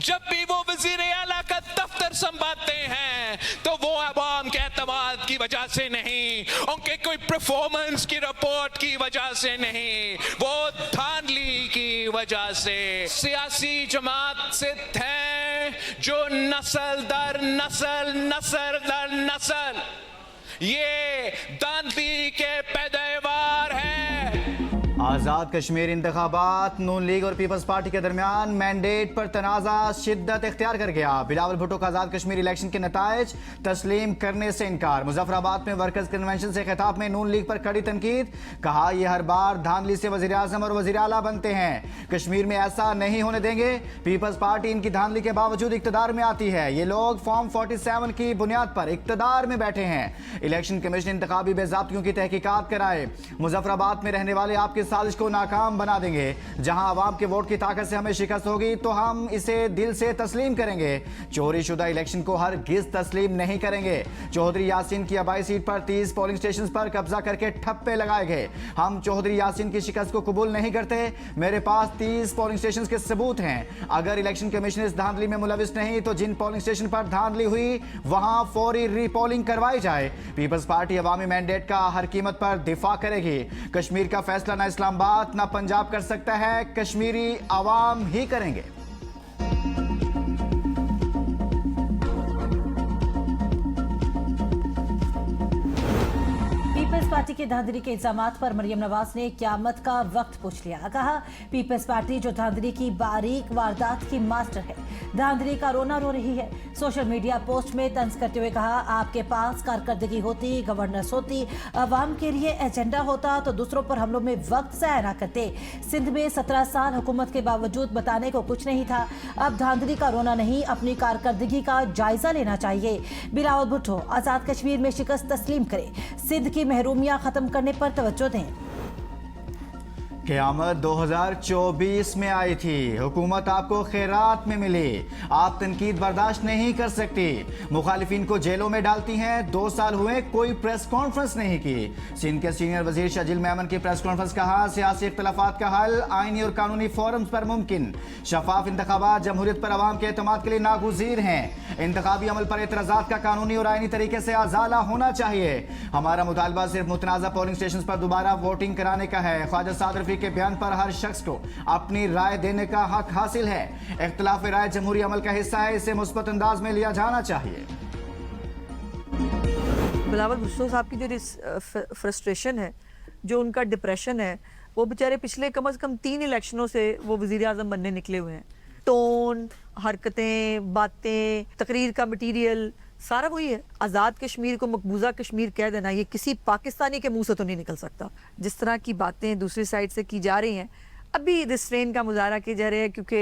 जब भी वो वजीर आला का दफ्तर संभालते हैं तो वो अवाम के एतमाद की वजह से नहीं, उनके कोई परफॉर्मेंस की रिपोर्ट की वजह से नहीं, वो धांधली की वजह से। सियासी जमात से है जो नस्ल दर नस्ल नस्ल दर नस्ल ये धांधली के पैदावार है। आज़ाद कश्मीर इंतखाबात नून लीग और पीपल्स पार्टी के दरमियान मैंडेट पर तनाज़ा शिद्दत इख्तियार कर गया। बिलावल भुट्टो का आज़ाद कश्मीर इलेक्शन के नताइज तस्लीम करने से इनकार। मुजफ्फराबाद में वर्कर्स कन्वेंशन से खिताब में नून लीग पर कड़ी तनकीद। कहा यह हर बार धांधली से वज़ीर आज़म और वज़ीर आला बनते हैं, कश्मीर में ऐसा नहीं होने देंगे। पीपल्स पार्टी इनकी धांधली के बावजूद इक़्तिदार में आती है। ये लोग फॉर्म 47 की बुनियाद पर इक़्तिदार में बैठे हैं। इलेक्शन कमीशन इंतखाबी बेज़ाब्तियों की तहकीकात कराए। मुजफ्फराबाद में रहने वाले आपके साजिश को नाकाम बना देंगे। जहां आवाम के वोट की ताकत से हमें शिकस्त होगी तो हम इसे दिल से तस्लीम करेंगे। चोरी शुदा इलेक्शन को हरगिज़ तस्लीम नहीं करेंगे। चौधरी यासीन की आबाई सीट पर 30 पोलिंग स्टेशन पर कब्जा करके ठप्पे लगाए गए। हम चौधरी यासीन की शिकस्त को कबूल नहीं करते। मेरे पास 30 पोलिंग स्टेशन के सबूत हैं। अगर इलेक्शन कमीशन इस धांधली में मुलविस नहीं तो जिन पोलिंग स्टेशन पर धांधली हुई वहां फौरी रीपोलिंग करवाई जाए। पीपल्स पार्टी अवामी मैंडेट का हर कीमत पर दिफा करेगी। कश्मीर का फैसला ना इस्लामाबाद ना पंजाब कर सकता है, कश्मीरी अवाम ही करेंगे। पीपल्स पार्टी के धांधली के इल्जामात पर मरियम नवाज ने क़यामत का वक्त पूछ लिया। कहा पीपल्स पार्टी जो धांधली की बारीक वारदात की मास्टर है, धांधली का रोना रो रही है। सोशल मीडिया पोस्ट में तंज करते हुए कहा आपके पास कारकर्दगी होती, गवर्नेंस होती, अवाम के लिए एजेंडा होता तो दूसरों पर हमलों में वक्त ज़ाया ना करते। सिंध में 17 साल हुकूमत के बावजूद बताने को कुछ नहीं था। अब धांधली का रोना नहीं, अपनी कारकर्दगी का जायजा लेना चाहिए। बिलावल भुट्टो आज़ाद कश्मीर में शिकस्त तस्लीम करें, सिंध की महरूमियां खत्म करने पर तवज्जो दें। क़यामत 2024 में आई थी, हुकूमत आपको खैरात में मिली। आप तनकीद बर्दाश्त नहीं कर सकती, मुखालिफिन को जेलों में डालती हैं। 2 साल हुए कोई प्रेस कॉन्फ्रेंस नहीं की। सिंध के सीनियर वजीर शजील मेमन की प्रेस कॉन्फ्रेंस। कहा सियासी इख्तलाफात का हल आईनी और कानूनी फोरम्स पर मुमकिन। शफाफ इंतखाबात जमहूरियत पर अवाम के एतमाद के लिए नागुज़ीर हैं। इंतखाबी अमल पर एतराज़ात का कानूनी और आईनी तरीके से अजाला होना चाहिए। हमारा मुतालबा सिर्फ मुतनाज़ा पोलिंग स्टेशन पर दोबारा वोटिंग कराने का है। ख्वाजा सादर के बयान पर हर शख्स को अपनी राय देने का हक हासिल है। इख्तिलाफ राय जमहूरी अमल का हिस्सा है, इसे मुस्बत अंदाज में लिया जाना चाहिए। बिलावल भुट्टो साहब की जो फ्रस्ट्रेशन है, जो उनका डिप्रेशन है, वो बेचारे पिछले कम से कम 3 इलेक्शनों से वो वजीर आजम बनने निकले हुए हैं। टोन, हरकतें, बातें, तकरीर का मटीरियल सारा वही है। आज़ाद कश्मीर को मकबूजा कश्मीर कह देना ये किसी पाकिस्तानी के मुंह से तो नहीं निकल सकता। जिस तरह की बातें दूसरी साइड से की जा रही हैं, अभी रिस्ट्रेन का मुजाहरा किया जा रहा है क्योंकि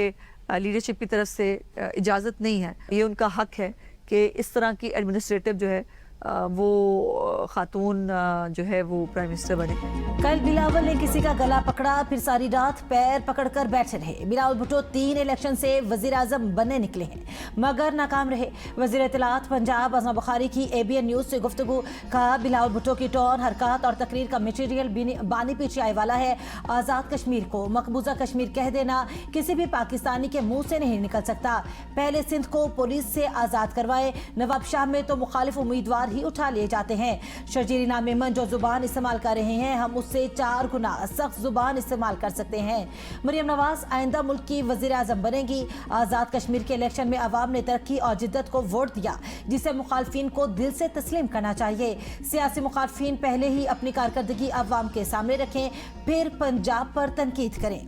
लीडरशिप की तरफ से इजाज़त नहीं है। ये उनका हक है कि इस तरह की एडमिनिस्ट्रेटिव जो है वो खातून जो है वो प्राइम मिनिस्टर बने। कल बिलावल ने किसी का गला पकड़ा, फिर सारी रात पैर पकड़कर बैठे रहे। बिलावल भुट्टो 3 इलेक्शन से वजीर आजम बनने निकले हैं मगर नाकाम रहे। वजीर इत्तलात पंजाब अज़मा बुखारी की ABN न्यूज़ से गुफ्तगू। कहा बिलावल भुट्टो की टोन, हरकत और तकरीर का मटीरियल बानी पीछे आए वाला है। आज़ाद कश्मीर को मकबूजा कश्मीर कह देना किसी भी पाकिस्तानी के मुँह से नहीं निकल सकता। पहले सिंध को पुलिस से आज़ाद करवाए, नवाब शाह में तो मुखालिफ उम्मीदवार ही उठा लिए जाते हैं। शजीर इनाम मेमन जो जुबान इस्तेमाल कर रहे हैं, हम उससे 4 गुना सख्त जुबान इस्तेमाल कर सकते हैं। मरियम नवाज आइंदा मुल्क की वजीर आजम बनेगी। आज़ाद कश्मीर के इलेक्शन में अवाम ने तरक्की और जिद्दत को वोट दिया, जिसे मुखालफिन को दिल से तस्लीम करना चाहिए। सियासी मुखालफिन पहले ही अपनी कारकर्दगी अवाम के सामने रखें, फिर पंजाब पर तनकीद करें।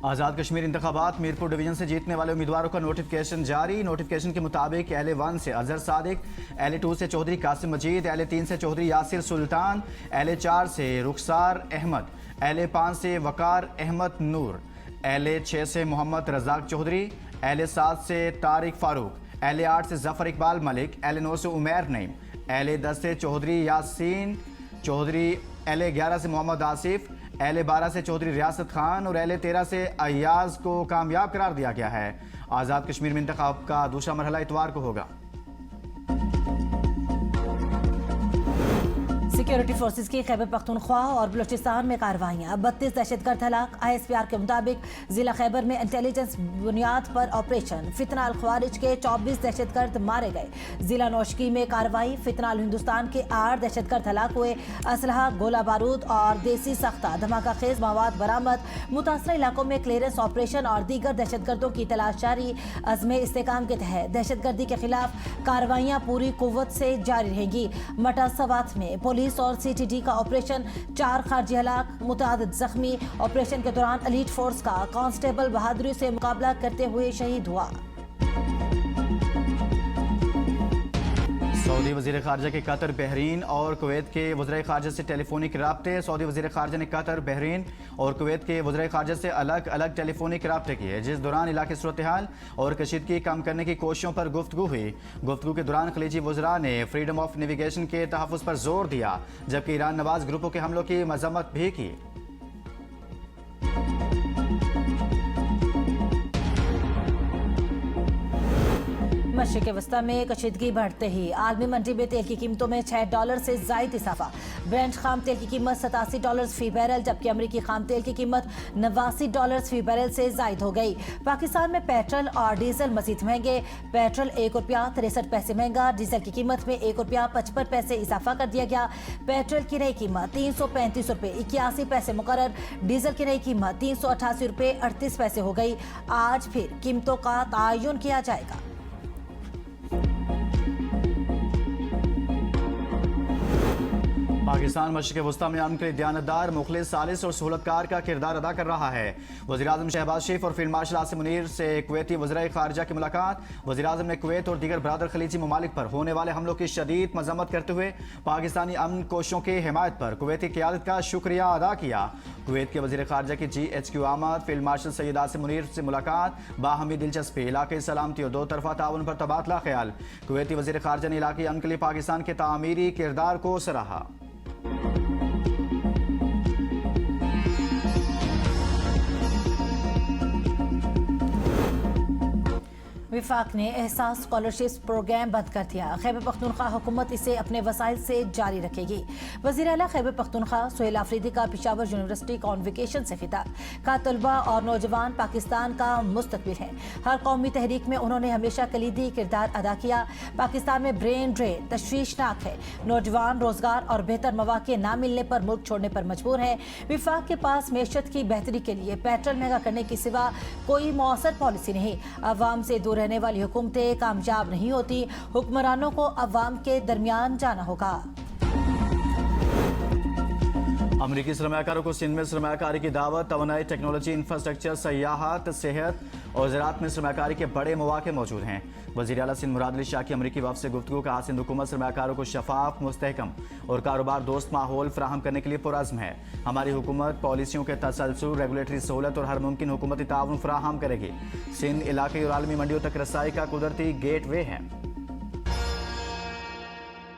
आज़ाद कश्मीर इंतखाबात मीरपुर डिवीजन से जीतने वाले उम्मीदवारों का नोटिफिकेशन जारी। नोटिफिकेशन के मुताबिक LA1 से अजहर सादिक, LA2 से चौधरी कासिम मजीद, LA3 से चौधरी यासिर सुल्तान, LA4 से रुखसार अहमद, LA5 से वकार अहमद नूर, LA6 से मोहम्मद रज़ाक चौधरी, LA7 से तारिक फारूक, LA8 से जफ़र इकबाल मलिक, LA9 से उमैर नईम, LA10 से चौधरी यासीन चौधरी, LA11 से मोहम्मद आसिफ, LA12 से चौधरी रियासत खान और LA13 से अयाज को कामयाब करार दिया गया है। आज़ाद कश्मीर में इंतखाब का दूसरा मरहला इतवार को होगा। सिक्योरिटी फोर्सेज की खैबर पख्तूनख्वा और बलूचिस्तान में कार्रवाइयाँ। 32 दहशतगर्द हलाक। ISPR के मुताबिक जिला खैबर में इंटेलिजेंस बुनियाद पर ऑपरेशन। फितना अल ख्वारिज के 24 दहशतगर्द मारे गए। जिला नौशकी में कार्रवाई। फितना अल हिंदुस्तान के 8 दहशतगर्द हलाक हुए। असलहा, गोला बारूद और देसी सख्ता धमाका खेज मवाद बरामद। मुतासरा इलाकों में क्लियरेंस ऑपरेशन और दीगर दहशतगर्दों की तलाश जारी। अज़्म इस्तेकाम के तहत दहशतगर्दी के खिलाफ कार्रवाइयाँ पूरी कुव्वत से जारी रहेंगी। मटा सवात में पुलिस और CTD का ऑपरेशन। 4 खारजी हलाक, मुतादिद जख्मी। ऑपरेशन के दौरान एलीट फोर्स का कांस्टेबल बहादुरी से मुकाबला करते हुए शहीद हुआ। सऊदी वज़ीर ख़ारजा के कतर, बहरीन और कुवैत के वज़ीर ख़ारजा से टेलीफोनिक राब्ते। सऊदी वज़ीर ख़ारजा ने कतर, बहरीन और कुवैत के वज़ीर ख़ारजा से अलग अलग टेलीफोनिक राब्ते किए, जिस दौरान इलाके सूरत हाल और कशीदगी कम करने की कोशिशों पर गुफ्तगू हुई। गुफ्तगू के दौरान खलीजी वज़रा ने फ्रीडम ऑफ नेविगेशन के तहफ़्फ़ुज़ पर जोर दिया, जबकि ईरान नवाज ग्रुपों के हमलों की मज़म्मत भी की। मशरिक़ वस्ता में कशीदगी बढ़ते ही आलमी मंडी में तेल की कीमतों में $6 से ज़ायद इजाफा। ब्रेंट खाम तेल की कीमत $87 फी बैरल, जबकि अमरीकी खाम तेल की कीमत $89 फी बैरल से ज़ायद हो गई। पाकिस्तान में पेट्रोल और डीजल मज़ीद महंगे। पेट्रोल ₹1.63 महंगा। डीजल की कीमत में ₹1.55 इजाफा कर दिया गया। पेट्रोल की नई कीमत ₹335.81 मुकर्रर। डीजल की नई कीमत ₹388.38 हो गई। आज फिर कीमतों का तयन किया जाएगा। पाकिस्तान मशरिक़ वस्ता में अमन के लिए दयानतदार, मुखलिस, सालिस और सहूलतकार का किरदार अदा कर रहा है। वज़ीर-ए-आज़म शहबाज शरीफ और फील्ड मार्शल आसिम मुनीर से कुवैती वज़ीर ख़ारजा की मुलाकात। वज़ीर-ए-आज़म ने कुवैत और दीगर बरादर खलीजी ममालिक पर होने वाले हमलों की शदीद मज़म्मत करते हुए पाकिस्तानी अमन कोशिशों की हिमायत पर कुवैती क़यादत का शुक्रिया अदा किया। कुवैत के वज़ीर ख़ारजा की GHQ आमद। फील्ड मार्शल सैयद आसिम मुनीर से मुलाकात। बाहमी दिलचस्पी, इलाक़ाई सलामती और दो तरफ़ा ताउन पर तबादला ख्याल। कुवैती वज़ीर ख़ारजा ने इलाक़ाई अमन के लिए पाकिस्तान के तामीरी किरदार को सराहा। विफाक ने एहसास स्कॉलरशिप प्रोग्राम बंद कर दिया। खैबर पख्तूनख्वा हुकूमत इसे अपने वसाइल से जारी रखेगी। वज़ीर आला खैबर पख्तूनख्वा सुहेल आफरीदी का पेशावर यूनिवर्सिटी कॉन्वोकेशन से खिताब। कहा, तलबा और नौजवान पाकिस्तान का मुस्तकबिल है। हर कौमी तहरीक में उन्होंने हमेशा कलीदी किरदार अदा किया। पाकिस्तान में ब्रेन ड्रेन तशवीशनाक है। नौजवान रोजगार और बेहतर मौके न मिलने पर मुल्क छोड़ने पर मजबूर है। विफाक के पास मैशत की बेहतरी के लिए पेट्रोल महंगा करने के सिवा कोई मौसर पॉलिसी नहीं। अवाम से दूर रहने वाली हुकूमतें कामयाब नहीं होती। हुक्मरानों को अवाम के दरमियान जाना होगा। अमरीकी सरमायाकारों को सिंध में सरमायाकारी की दावत। तवानाई, टेक्नोलॉजी, इंफ्रास्ट्रक्चर, सयाहत, सेहत और ज़राअत में सरमायाकारी के बड़े मौके मौजूद हैं। वज़ीर आला सिंध मुराद अली शाह की अमरीकी वफ़द से गुफ्तगू। कहा, सिंध हुकूमत सरमायाकारों को शफाफ, मुस्तहकम और कारोबार दोस्त माहौल फराहम करने के लिए पुरअज़्म है। हमारी हुकूमत पॉलिसियों के तसलसल, रेगुलेटरी सहूलत और हर मुमकिन हुकूमती ताउन फराहम करेगी। सिंध इलाक़ाई और आलमी मंडियों तक रसाई का कुदरती गेट वे है।